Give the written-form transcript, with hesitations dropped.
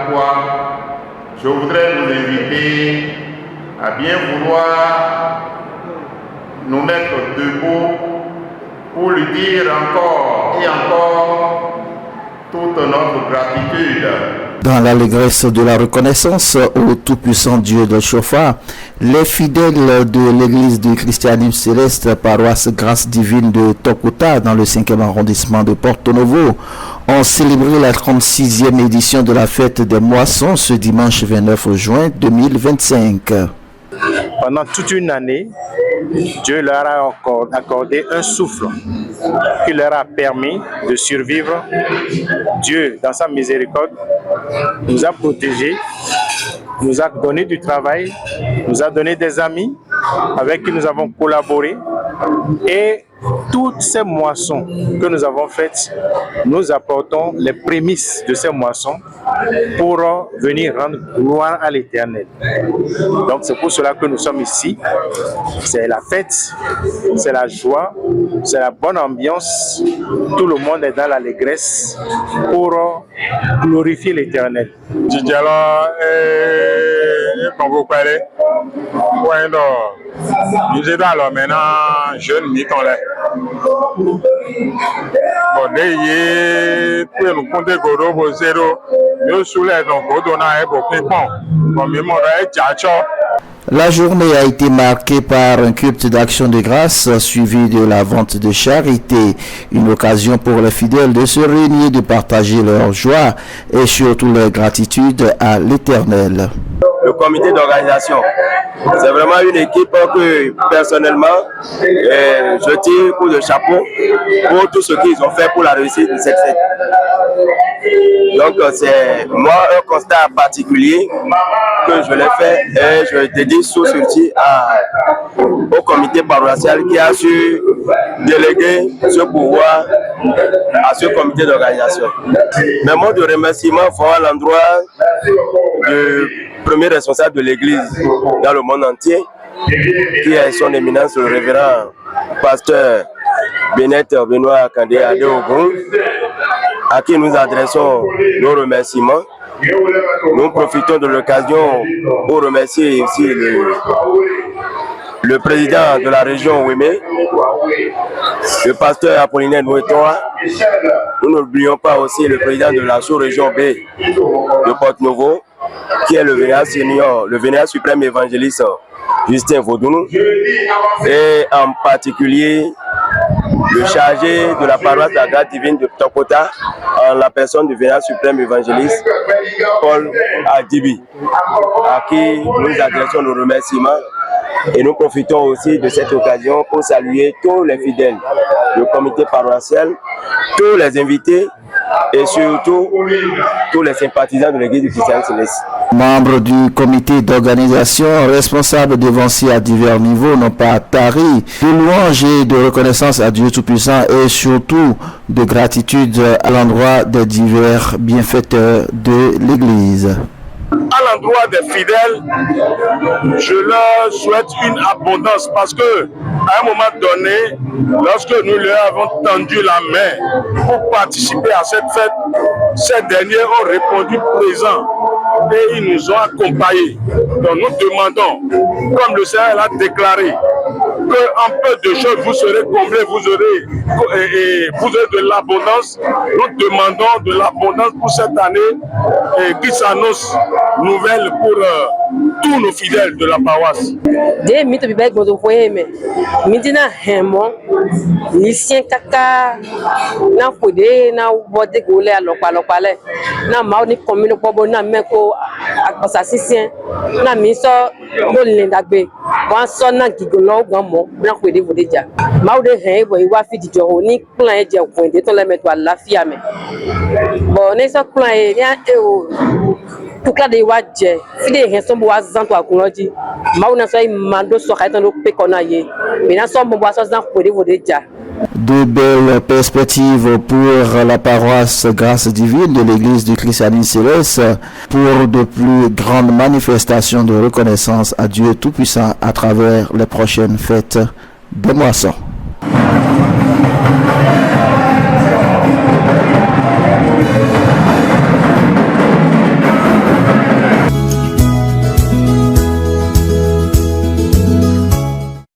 pourquoi je voudrais vous inviter à bien vouloir nous mettre debout pour lui dire encore et encore toute notre gratitude. Dans l'allégresse de la reconnaissance au tout-puissant Dieu de Chofa, les fidèles de l'église du christianisme céleste, paroisse Grâce divine de Tokota, dans le 5e arrondissement de Porto Novo, ont célébré la 36e édition de la fête des moissons ce dimanche 29 juin 2025. Pendant toute une année, Dieu leur a accordé un souffle qui leur a permis de survivre. Dieu, dans sa miséricorde, nous a protégés, nous a donné du travail, nous a donné des amis avec qui nous avons collaboré. Et toutes ces moissons que nous avons faites, nous apportons les prémices de ces moissons pour venir rendre gloire à l'Éternel. Donc c'est pour cela que nous sommes ici. C'est la fête, c'est la joie, c'est la bonne ambiance. Tout le monde est dans l'allégresse pour glorifier l'Éternel. Nous sommes alors maintenant jeunes mitons là. Bon, d'ailleurs, pour nous compter goro pour zéro, nous soulèvons donc godona et beaucoup bon. Comme mémoire est tchatcho. La journée a été marquée par un culte d'action de grâce suivi de la vente de charité, une occasion pour les fidèles de se réunir, de partager leur joie et surtout leur gratitude à l'Éternel. Le comité d'organisation, c'est vraiment une équipe que personnellement je tire coup de chapeau pour tout ce qu'ils ont fait pour la réussite de cette fête. Donc c'est moi un constat particulier que je l'ai fait et je dédie sous surtout au comité paroissial qui a su déléguer ce pouvoir à ce comité d'organisation. Mes mots de remerciement vont à l'endroit du premier responsable de l'église dans le monde entier, qui est son éminence le révérend pasteur Benoît Kandé Adeogun, à qui nous adressons nos remerciements. Nous profitons de l'occasion pour remercier ici le président de la région Ouémé, le pasteur Apollinaire Nouetoa. Nous n'oublions pas aussi le président de la sous-région B de Porto Novo, qui est le vénérat suprême évangéliste Justin Vaudounou, et en particulier le chargé de la paroisse de la Grâce divine de Tokota, en la personne du vénérat suprême évangéliste Paul Adibi, à qui nous adressons nos remerciements. Et nous profitons aussi de cette occasion pour saluer tous les fidèles, le comité paroissial, tous les invités et surtout tous les sympathisants de l'église du christianisme céleste. Membres du comité d'organisation, responsables d'événements à divers niveaux, n'ont pas tari de louanges et de reconnaissance à Dieu Tout-Puissant et surtout de gratitude à l'endroit des divers bienfaiteurs de l'église. À l'endroit des fidèles, je leur souhaite une abondance parce que à un moment donné, lorsque nous leur avons tendu la main pour participer à cette fête, ces derniers ont répondu présent et ils nous ont accompagnés. Donc nous demandons, comme le Seigneur l'a déclaré, qu'en peu de choses vous serez comblés, vous aurez de l'abondance. Nous demandons de l'abondance pour cette année qui s'annonce nouvelle pour tous nos fidèles de la paroisse. Midina hemo nisien kaka na kode na bode gole alopalopale na mauni commune bobo na meko akosasisien na miso bolindagbe wan so na gigolo gamo na kode bodeja maude hen bo iwa fi dijo ni plan eje kwende to le meto alafia me bo ne so plan e ya e o tukla de wa je fi de hen so bo wa zanto akunroji mauna so mando so ka tan pe kona ye. De belles perspectives pour la paroisse Grâce divine de l'église du christianisme céleste pour de plus grandes manifestations de reconnaissance à Dieu Tout-Puissant à travers les prochaines fêtes des moissons.